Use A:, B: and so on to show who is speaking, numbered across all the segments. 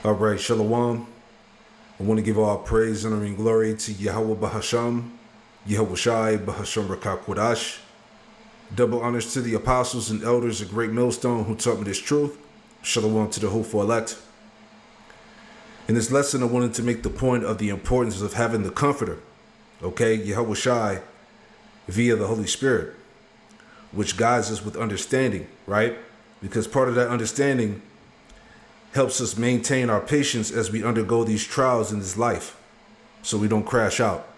A: All right, Shalom. I want to give all praise, honor, and glory to YAHAWAH BAHASHAM, YAHAWASHI, BAHASHAM QADASH. Double honors to the apostles and elders of Great Millstone who taught me this truth. Shalom to the hopeful elect. In this lesson, I wanted to make the point of the importance of having the Comforter, okay, YAHAWASHI, via the Holy Spirit, which guides us with understanding, right? Because part of that understanding helps us maintain our patience as we undergo these trials in this life so we don't crash out,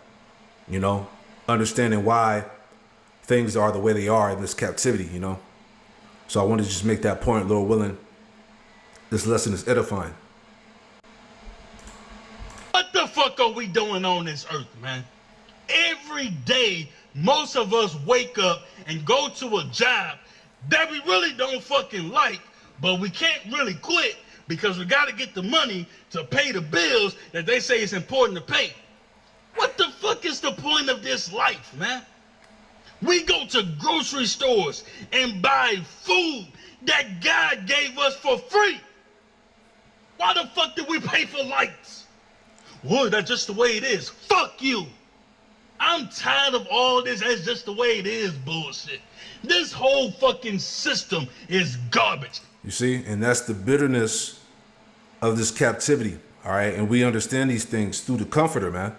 A: you know, understanding why things are the way they are in this captivity, you know. So I want to just make that point, Lord willing. This lesson is edifying.
B: What the fuck are we doing on this earth, man? Every day, most of us wake up and go to a job that we really don't fucking like, but we can't really quit because we got to get the money to pay the bills that they say is important to pay. What the fuck is the point of this life, man? We go to grocery stores and buy food that God gave us for free. Why the fuck did we pay for lights? Well, that's just the way it is. Fuck you. I'm tired of all this that's just the way it is bullshit. This whole fucking system is garbage.
A: You see, and that's the bitterness of this captivity, all right? And we understand these things through the Comforter, man.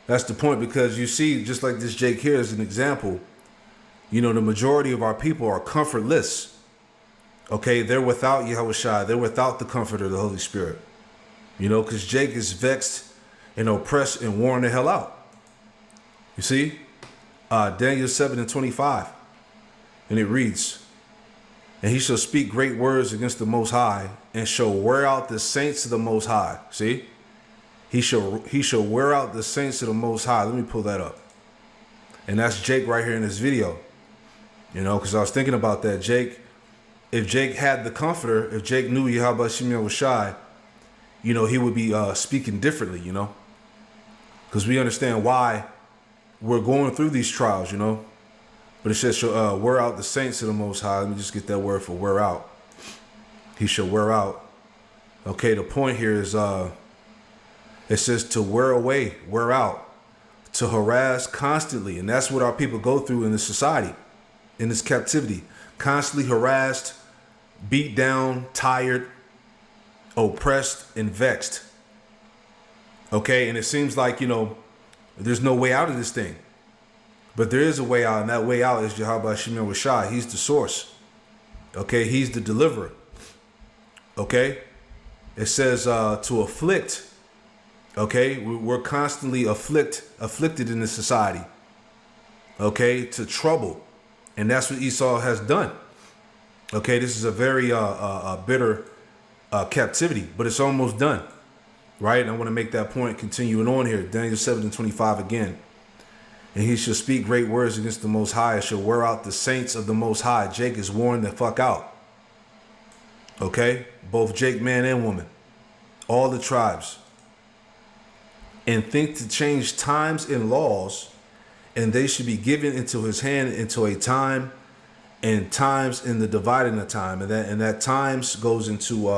A: That's the point, because you see, just like this Jake here is an example, you know, the majority of our people are comfortless, okay? They're without YAHAWASHI. They're without the Comforter, the Holy Spirit, you know, because Jake is vexed and oppressed and worn the hell out. You see, Daniel 7:25, and it reads, "And he shall speak great words against the Most High, and shall wear out the saints of the Most High." See, he shall wear out the saints of the Most High. Let me pull that up, and that's Jake right here in this video. You know, because I was thinking about that. Jake, if Jake had the Comforter, if Jake knew YAHAWASHI, you know, he would be speaking differently. You know, because we understand why we're going through these trials. You know. But it says, shall wear out the saints of the Most High. Let me just get that word for wear out. He shall wear out. Okay, the point here is, it says to wear away, wear out, to harass constantly. And that's what our people go through in this society, in this captivity. Constantly harassed, beat down, tired, oppressed, and vexed. Okay, and it seems like, you know, there's no way out of this thing. But there is a way out, and that way out is YAHAWASHI. He's the source. Okay, he's the deliverer. Okay, it says to afflict. Okay, we're constantly afflicted in this society. Okay, to trouble, and that's what Esau has done. Okay, this is a very bitter captivity, but it's almost done, right? And I want to make that point continuing on here. Daniel 7:25 again. "And he shall speak great words against the Most High, and shall wear out the saints of the Most High." Jake is worn the fuck out. Okay? Both Jake, man and woman. All the tribes. "And think to change times and laws, and they should be given into his hand into a time, and times in the dividing of time." And that times goes into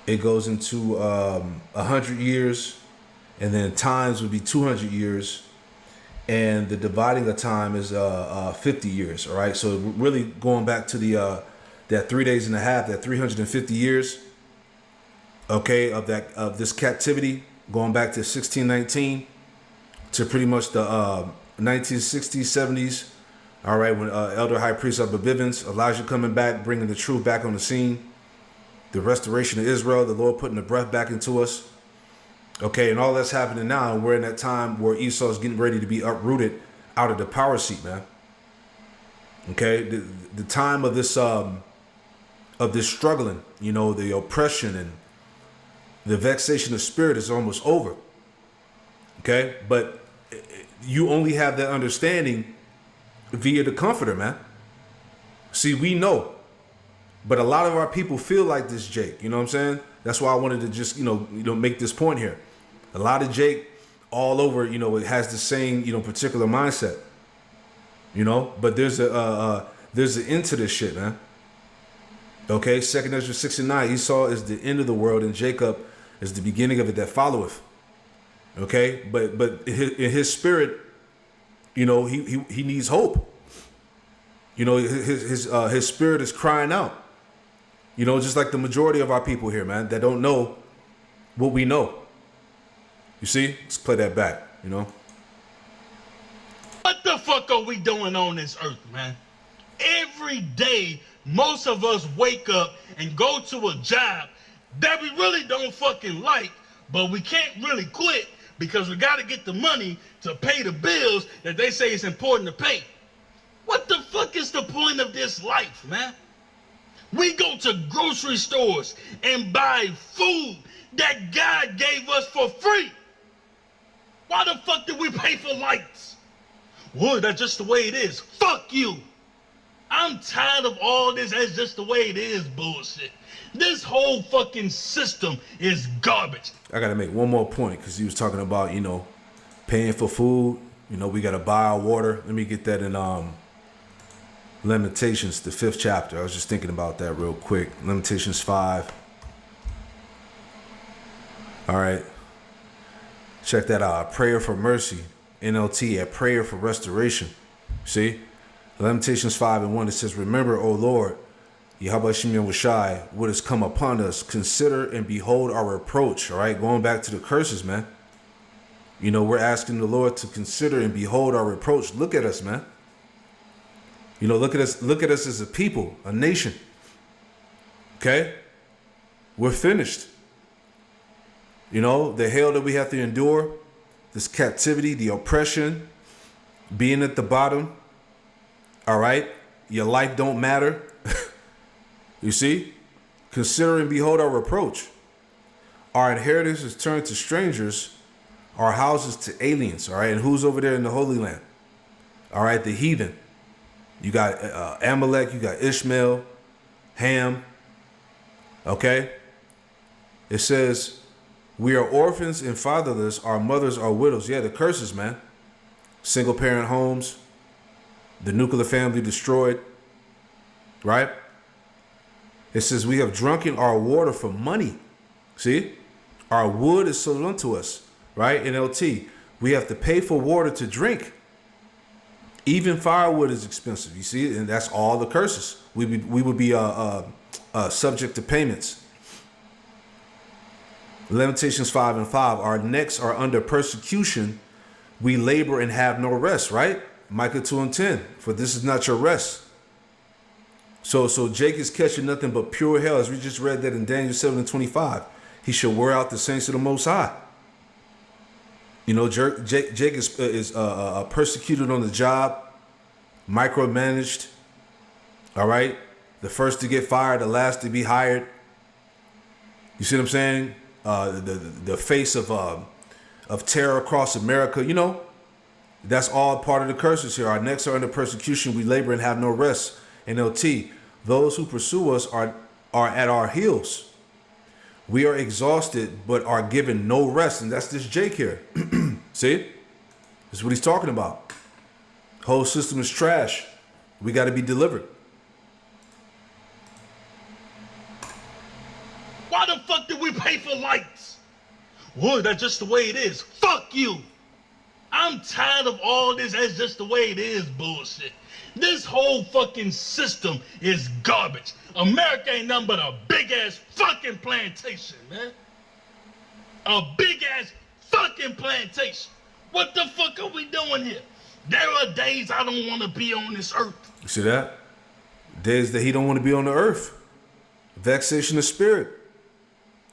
A: 100 years, and then times would be 200 years. And the dividing of time is 50 years, all right? So really going back to the that 3 days and a half, that 350 years, okay, of this captivity, going back to 1619 to pretty much the 1960s, 70s, all right, when Elder High Priest Abba Bivens, Elijah coming back, bringing the truth back on the scene, the restoration of Israel, the Lord putting the breath back into us. Okay, and all that's happening now, and we're in that time where Esau is getting ready to be uprooted out of the power seat, man. Okay, the time of this struggling, you know, the oppression and the vexation of spirit is almost over. Okay, but you only have that understanding via the Comforter, man. See, we know, but a lot of our people feel like this, Jake. You know what I'm saying? That's why I wanted to just, you know, make this point here. A lot of Jake all over, you know, it has the same, you know, particular mindset, you know, but there's an end to this shit, man. Okay, 2 Ezra 6 and 9. Esau is the end of the world, and Jacob is the beginning of it that followeth. Okay, but in his spirit, you know, he needs hope. You know, his spirit is crying out. You know, just like the majority of our people here, man, that don't know what we know. You see? Let's play that back, you know?
B: What the fuck are we doing on this earth, man? Every day, most of us wake up and go to a job that we really don't fucking like, but we can't really quit because we got to get the money to pay the bills that they say is important to pay. What the fuck is the point of this life, man? We go to grocery stores and buy food that God gave us for free. Why the fuck did we pay for lights? Well, that's just the way it is. Fuck you. I'm tired of all this "that's just the way it is" bullshit. This whole fucking system is garbage.
A: I got to make one more point because he was talking about, you know, paying for food. You know, we got to buy our water. Let me get that in Lamentations, the 5th chapter. I was just thinking about that real quick. Lamentations 5. All right. Check that out. A prayer for mercy. NLT, a prayer for restoration. See? Lamentations 5 and 1, it says, "Remember, O Lord, YAHAWASHI, what has come upon us. Consider and behold our reproach." All right, going back to the curses, man. You know, we're asking the Lord to consider and behold our reproach. Look at us, man. You know, look at us as a people, a nation. Okay? We're finished. You know, the hell that we have to endure, this captivity, the oppression, being at the bottom. All right? Your life don't matter. You see? Consider and behold our reproach. Our inheritance is turned to strangers, our houses to aliens. All right? And who's over there in the Holy Land? All right? The heathen. You got Amalek, you got Ishmael, Ham. Okay? It says, "We are orphans and fatherless, our mothers are widows." Yeah, the curses, man. Single parent homes, the nuclear family destroyed, right? It says, "We have drunken our water for money." See? Our wood is sold unto us, right? NLT. We have to pay for water to drink. Even firewood is expensive, you see? And that's all the curses. We would be subject to payments. Lamentations 5 and 5. "Our necks are under persecution. We labor and have no rest," right? Micah 2 and 10. "For this is not your rest." So Jake is catching nothing but pure hell, as we just read that in Daniel 7 and 25. He shall wear out the saints of the Most High. You know, Jake is persecuted on the job, micromanaged. All right, the first to get fired, the last to be hired. You see what I'm saying? The face of terror across America. You know, that's all part of the curses here. Our necks are under persecution. We labor and have no rest. NLT. "Those who pursue us are at our heels. We are exhausted, but are given no rest." And that's this Jake here. See? This is what he's talking about. Whole system is trash. We got to be delivered.
B: Why the fuck did we pay for lights? Well, that's just the way it is. Fuck you. I'm tired of all this "that's just the way it is" bullshit. This whole fucking system is garbage. America ain't nothing but a big ass fucking plantation, man. A big ass fucking plantation. What the fuck are we doing here? There are days I don't want to be on this earth.
A: You see that? Days that he don't want to be on the earth. Vexation of spirit.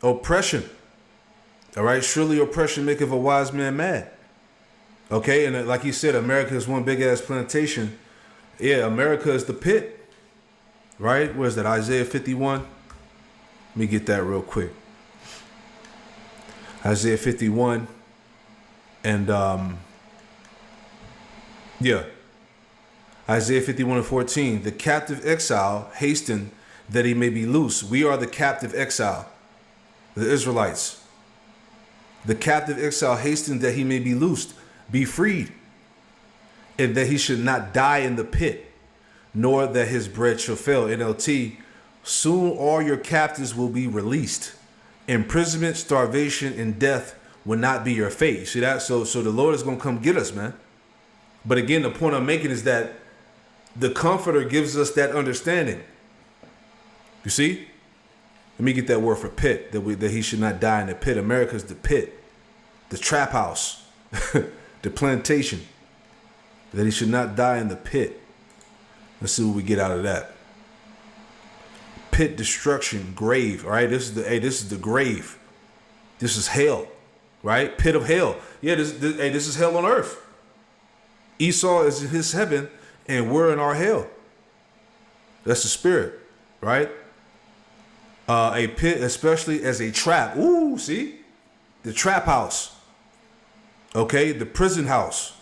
A: Oppression. All right? "Surely oppression maketh a wise man mad." Okay? And like he said, America is one big ass plantation. Yeah, America is the pit. Right? Where's that? Isaiah 51. Let me get that real quick. Isaiah 51. And yeah. Isaiah 51 and 14. "The captive exile hasten that he may be loose." We are the captive exile. The Israelites. "The captive exile hasten that he may be loosed, be freed, and that he should not die in the pit, nor that his bread shall fail." NLT. Soon all your captives will be released. Imprisonment, starvation, and death will not be your fate. You see that? So the Lord is going to come get us, man. But again, the point I'm making is that the Comforter gives us that understanding. You see? Let me get that word for pit, that he should not die in the pit. America's the pit, the trap house, the plantation, that he should not die in the pit. Let's see what we get out of that. Pit, destruction, grave. All right, this is the grave. This is hell, right? Pit of hell. Yeah, this is hell on earth. Esau is in his heaven, and we're in our hell. That's the spirit, right? A pit, especially as a trap. Ooh, see? The trap house. Okay, the prison house.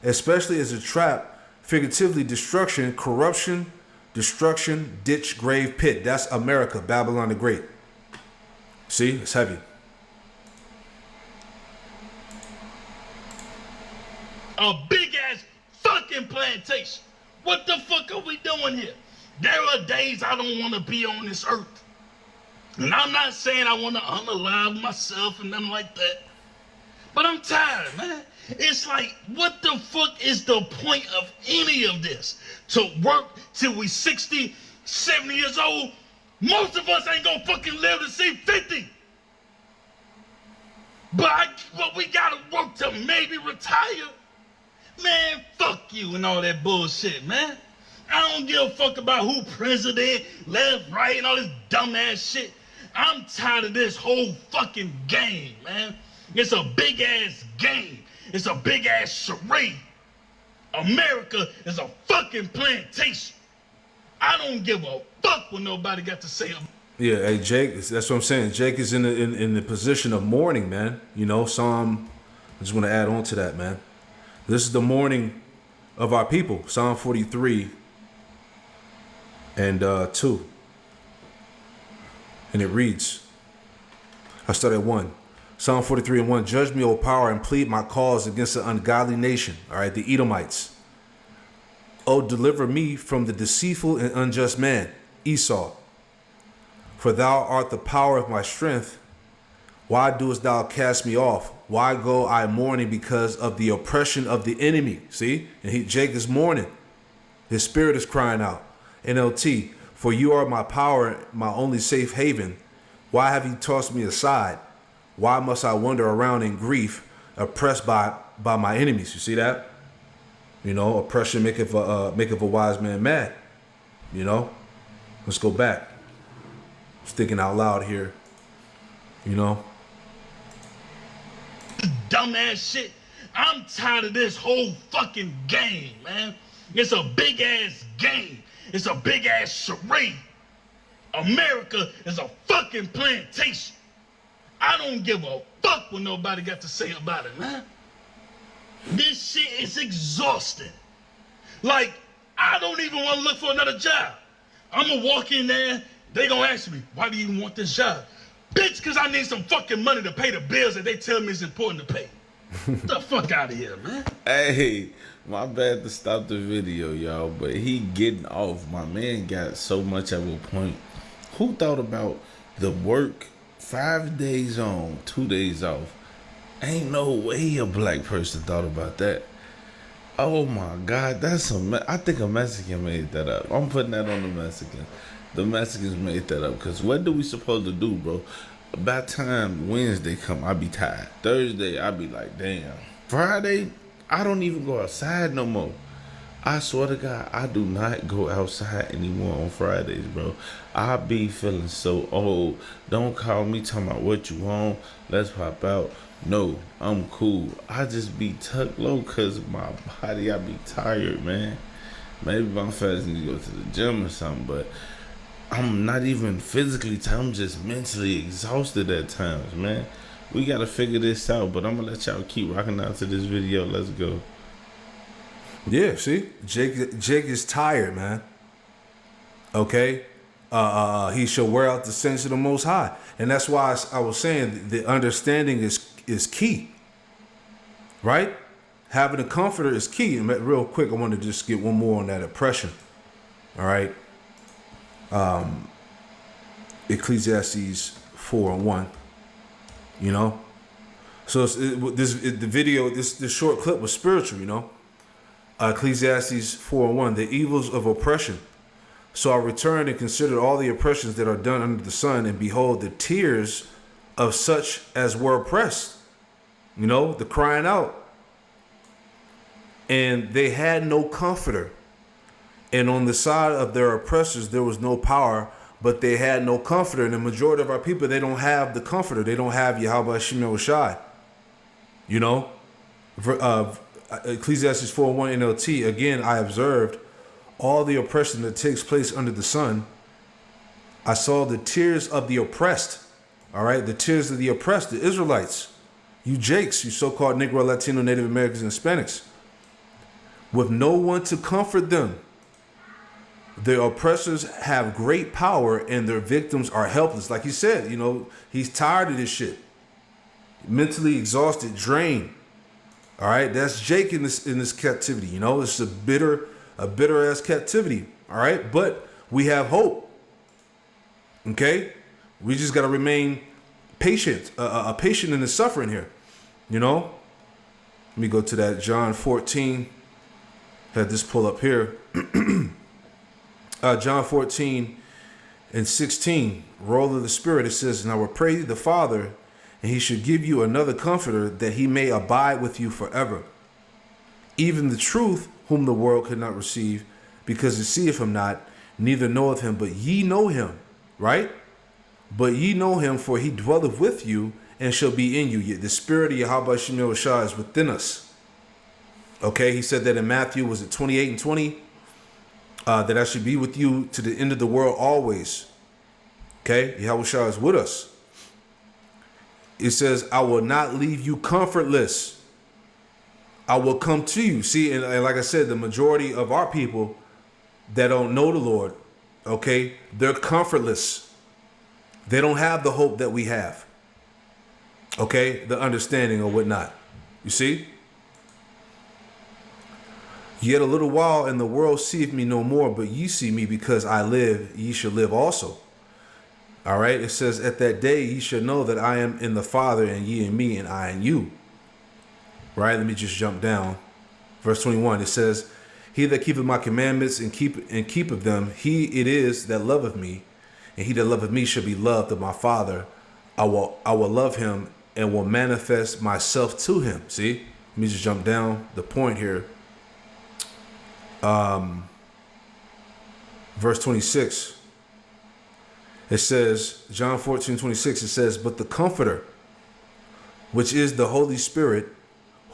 A: Especially as a trap, figuratively destruction, corruption, destruction, ditch, grave, pit. That's America, Babylon the Great. See, it's heavy.
B: A big ass fucking plantation. What the fuck are we doing here? There are days I don't want to be on this earth. And I'm not saying I want to unalive myself and nothing like that. But I'm tired, man. It's like, what the fuck is the point of any of this? To work till we 60, 70 years old? Most of us ain't gonna fucking live to see 50. But we gotta work to maybe retire. Man, fuck you and all that bullshit, man. I don't give a fuck about who president, left, right, and all this dumbass shit. I'm tired of this whole fucking game, man. It's a big ass game. It's a big ass charade. America is a fucking plantation. I don't give a fuck what nobody got to say about it.
A: Yeah, hey Jake, that's what I'm saying. Jake is in the position of mourning, man. You know, Psalm. I just want to add on to that, man. This is the mourning of our people. Psalm 43 and 2. And it reads, I start at 1. Psalm 43 and 1. Judge me, O power, and plead my cause against the ungodly nation. All right, the Edomites. O deliver me from the deceitful and unjust man, Esau. For thou art the power of my strength. Why doest thou cast me off? Why go I mourning because of the oppression of the enemy? See? And Jake is mourning. His spirit is crying out. NLT. For you are my power, my only safe haven. Why have you tossed me aside? Why must I wander around in grief, oppressed by my enemies? You see that? You know, oppression maketh a wise man mad. You know? Let's go back. Just thinking out loud here. You know?
B: Dumbass shit. I'm tired of this whole fucking game, man. It's a big ass game. It's a big ass charade. America is a fucking plantation. I don't give a fuck what nobody got to say about it, man. This shit is exhausting. Like, I don't even want to look for another job. I'm gonna walk in there, they gonna ask me, why do you even want this job? Bitch, cause I need some fucking money to pay the bills that they tell me is important to pay. Get the fuck out of here, man.
C: Hey, my bad to stop the video, y'all, but he getting off. My man got so much at one point. Who thought about the work 5 days on, 2 days off? Ain't no way a black person thought about that. Oh my God, that's I think a Mexican made that up. I'm putting that on the Mexicans. The Mexicans made that up, because what do we supposed to do, bro? By the time Wednesday come, I be tired. Thursday, I be like, damn. Friday, I don't even go outside no more. I swear to God, I do not go outside anymore on Fridays, bro. I be feeling so old. Don't call me talking about what you want. Let's pop out. No, I'm cool. I just be tucked low because my body, I be tired, man. Maybe my fast need to go to the gym or something, but I'm not even physically tired. I'm just mentally exhausted at times, man. We got to figure this out, but I'm going to let y'all keep rocking out to this video. Let's go.
A: Yeah, see? Jake is tired, man. Okay? He shall wear out the saints of the Most High. And that's why I was saying the understanding is key. Right? Having a comforter is key. And real quick, I want to just get one more on that oppression. All right? Ecclesiastes 4:1. You know, so this short clip was spiritual. You know, Ecclesiastes 4:1. The evils of oppression. So I returned and considered all the oppressions that are done under the sun, and behold, the tears of such as were oppressed. You know, the crying out. And they had no comforter. And on the side of their oppressors, there was no power, but they had no comforter. And the majority of our people, they don't have the comforter. They don't have YAHAWASHI. You know, Ecclesiastes 4:1 NLT, again, I observed all the oppression that takes place under the sun. I saw the tears of the oppressed. All right, the tears of the oppressed, the Israelites, you Jakes, you so-called Negro, Latino, Native Americans, and Hispanics, with no one to comfort them. The oppressors have great power and their victims are helpless. Like he said, you know, he's tired of this shit. Mentally exhausted, drained. All right, that's Jake in this captivity. You know, it's a bitter ass captivity. All right, but we have hope. Okay, we just got to remain patient, patient in the suffering here. You know, let me go to that John 14. Had this pull up here. John 14:16, role of the Spirit. It says, "And I will pray the Father, and he should give you another comforter, that he may abide with you forever. Even the truth, whom the world could not receive, because it seeth him not, neither knoweth him, but ye know him." Right? But ye know him, for he dwelleth with you and shall be in you. Yet the Spirit of YAHAWASHI is within us. Okay, he said that in Matthew, was it 28:20? That I should be with you to the end of the world always. Okay, YAHAWASHI is with us. It says, "I will not leave you comfortless. I will come to you." See, and like I said, the majority of our people that don't know the Lord, okay, they're comfortless. They don't have the hope that we have. Okay, the understanding or whatnot. You see? "Yet a little while, and the world seeth me no more, but ye see me, because I live, ye shall live also." All right, it says, "At that day ye shall know that I am in the Father, and ye in me, and I in you." Right, let me just jump down. Verse 21, it says, "He that keepeth my commandments and keepeth them, he it is that loveth me, and he that loveth me shall be loved of my Father. I will love him and will manifest myself to him." See, let me just jump down the point here. Verse 26. It says, John 14:26, it says, "But the Comforter, which is the Holy Spirit,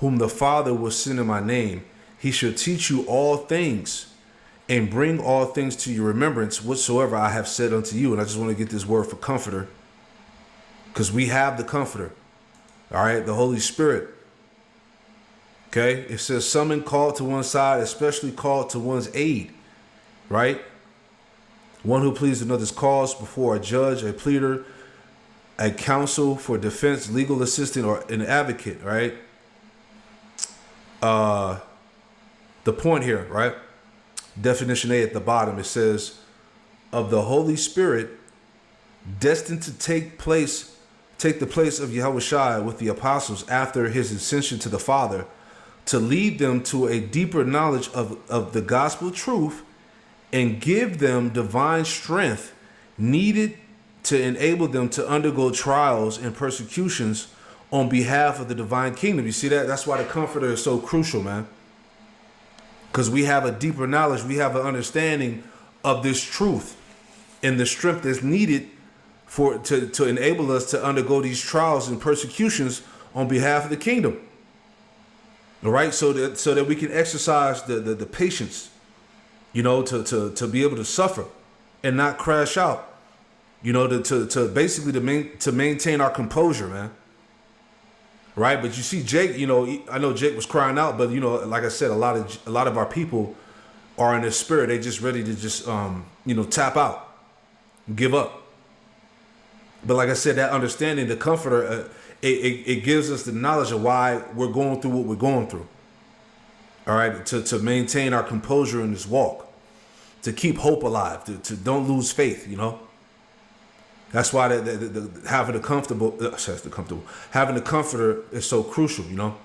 A: whom the Father will send in my name, he shall teach you all things, and bring all things to your remembrance, whatsoever I have said unto you." And I just want to get this word for comforter, because we have the Comforter. All right, the Holy Spirit. Okay, it says, "Summon, called to one side, especially called to one's aid." Right? "One who pleads another's cause before a judge, a pleader, a counsel for defense, legal assistant, or an advocate." Right? The point here, right? Definition A at the bottom, it says, "Of the Holy Spirit, destined to take the place of YAHAWASHI with the apostles after his ascension to the Father, to lead them to a deeper knowledge of the gospel truth, and give them divine strength needed to enable them to undergo trials and persecutions on behalf of the divine kingdom." You see that? That's why the Comforter is so crucial, man. Because we have a deeper knowledge, we have an understanding of this truth and the strength that's needed to enable us to undergo these trials and persecutions on behalf of the kingdom. All right, so that we can exercise the patience, you know, to be able to suffer and not crash out, you know, to basically to maintain our composure, man. Right, but you see, Jake, you know, I know Jake was crying out, but you know, like I said, a lot of our people are in their spirit. They just ready to just you know, tap out, give up. But like I said, that understanding, the Comforter, it gives us the knowledge of why we're going through what we're going through. All right, to maintain our composure in this walk, to keep hope alive, to don't lose faith, you know. That's why having having a comforter is so crucial, you know,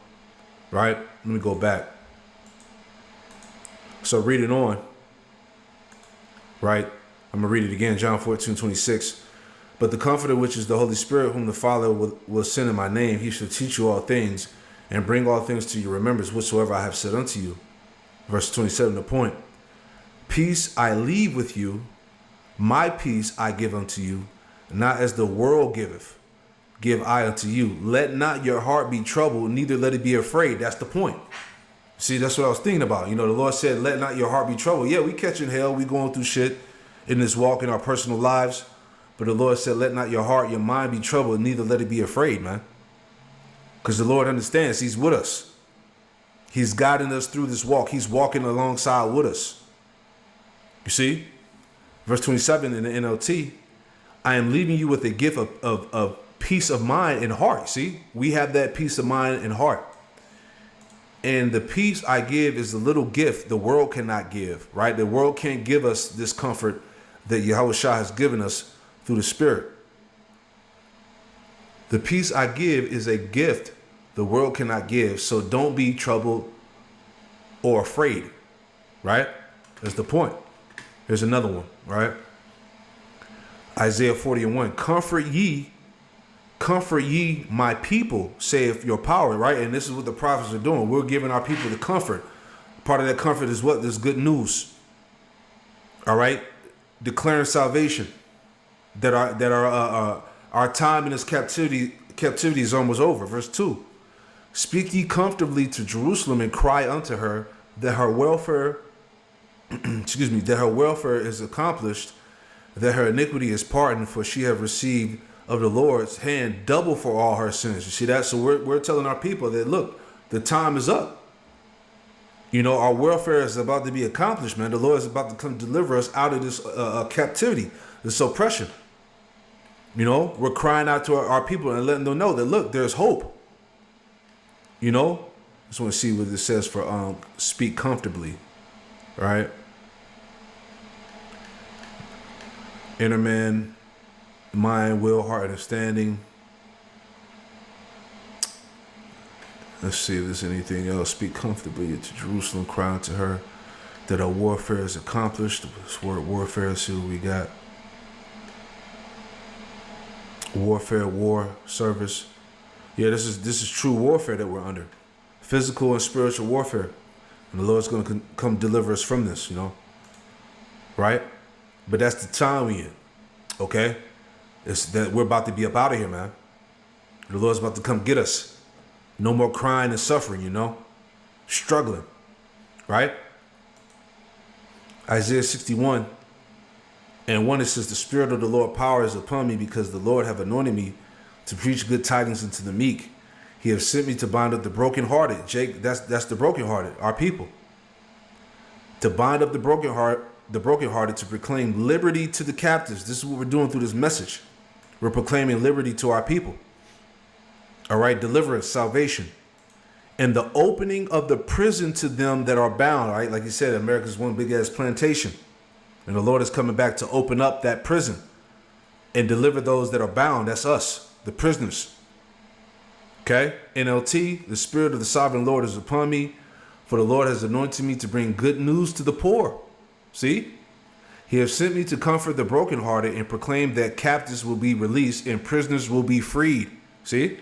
A: right? Let me go back. So reading on, right? I'm going to read it again, John 14:26. But the Comforter, which is the Holy Spirit, whom the Father will send in my name, he shall teach you all things and bring all things to your remembrance, whatsoever I have said unto you. Verse 27, the point. Peace I leave with you, my peace I give unto you, not as the world giveth, give I unto you. Let not your heart be troubled, neither let it be afraid. That's the point. See, that's what I was thinking about. You know, the Lord said, let not your heart be troubled. Yeah, we catching hell, we going through shit in this walk in our personal lives. But the Lord said, let not your heart, your mind be troubled, neither let it be afraid, man. Because the Lord understands he's with us. He's guiding us through this walk. He's walking alongside with us. You see? Verse 27 in the NLT, I am leaving you with a gift of peace of mind and heart. See? We have that peace of mind and heart. And the peace I give is a little gift the world cannot give, right? The world can't give us this comfort that YAHAWASHI has given us through the Spirit. The peace I give is a gift the world cannot give. So don't be troubled or afraid, right? That's the point. Here's another one, right? Isaiah 40:1. Comfort ye my people, saith your power, right? And this is what the prophets are doing. We're giving our people the comfort. Part of that comfort is what? This good news. All right? Declaring salvation. That our time in this captivity is almost over. Verse 2. Speak ye comfortably to Jerusalem and cry unto her that her welfare that her welfare is accomplished, that her iniquity is pardoned, for she have received of the Lord's hand double for all her sins. You see that? So we're telling our people that, look, the time is up. You know, our welfare is about to be accomplished, man. The Lord is about to come deliver us out of this captivity, this oppression. You know, we're crying out to our people and letting them know that, look, there's hope. You know, just want to see what it says for speak comfortably, right? Inner man, mind, will, heart, understanding. Let's see if there's anything else. Speak comfortably to Jerusalem, cry unto her that our warfare is accomplished. This word warfare, see what we got. Warfare, war, service. Yeah, this is true warfare that we're under. Physical and spiritual warfare. And the Lord's going to come deliver us from this, you know. Right? But that's the time we in. Okay? It's that we're about to be up out of here, man. The Lord's about to come get us. No more crying and suffering, you know. Struggling. Right? Isaiah 61. And one, it says, the Spirit of the Lord power is upon me, because the Lord have anointed me to preach good tidings unto the meek. He have sent me to bind up the brokenhearted. Jake, that's the brokenhearted, our people. To bind up the brokenhearted, to proclaim liberty to the captives. This is what we're doing through this message. We're proclaiming liberty to our people. All right, deliverance, salvation. And the opening of the prison to them that are bound, right? Like you said, America's one big ass plantation. And the Lord is coming back to open up that prison and deliver those that are bound. That's us, the prisoners. Okay? NLT, the Spirit of the Sovereign Lord is upon me, for the Lord has anointed me to bring good news to the poor. See? He has sent me to comfort the brokenhearted and proclaim that captives will be released and prisoners will be freed. See?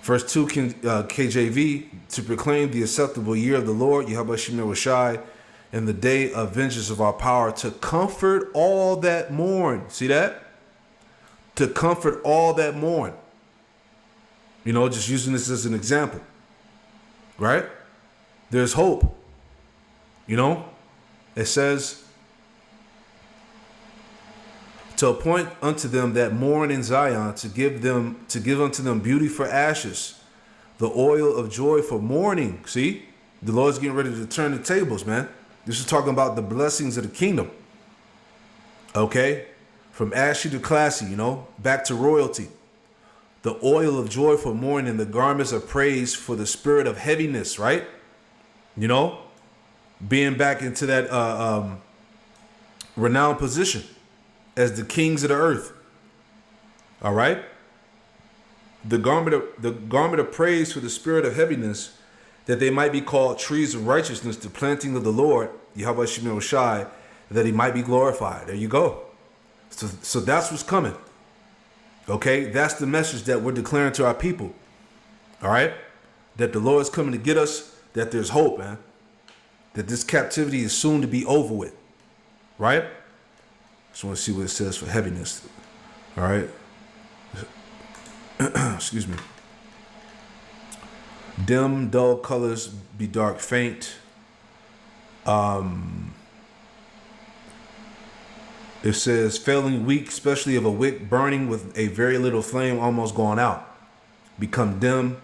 A: Verse 2 KJV, to proclaim the acceptable year of the Lord, YAHAWASHI, and the day of vengeance of our power, to comfort all that mourn. See that? To comfort all that mourn. You know, just using this as an example. Right? There's hope. You know? It says, to appoint unto them that mourn in Zion, to give unto them beauty for ashes, the oil of joy for mourning. See? The Lord's getting ready to turn the tables, man. This is talking about the blessings of the kingdom. Okay? From ashy to classy, you know, back to royalty. The oil of joy for mourning, the garments of praise for the spirit of heaviness, right? You know, being back into that renowned position as the kings of the earth. All right. The garment of praise for the spirit of heaviness, that they might be called trees of righteousness, the planting of the Lord, YAHAWASHI, that he might be glorified. There you go. So that's what's coming. Okay, that's the message that we're declaring to our people. All right, that the Lord is coming to get us, that there's hope, man. That this captivity is soon to be over with. Right? Just want to see what it says for heaviness. All right. Excuse me. Dim, dull colors be dark, faint. It says failing weak, especially of a wick burning with a very little flame almost gone out. Become dim.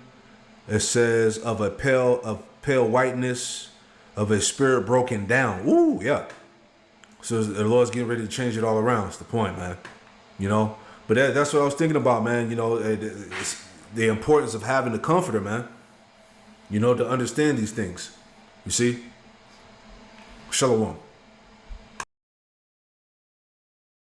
A: It says of pale whiteness, of a spirit broken down. Ooh, yeah. So the Lord's getting ready to change it all around. That's the point, man. You know? But that's what I was thinking about, man. You know, it's the importance of having the comforter, man. You know, to understand these things. You see? Shalom.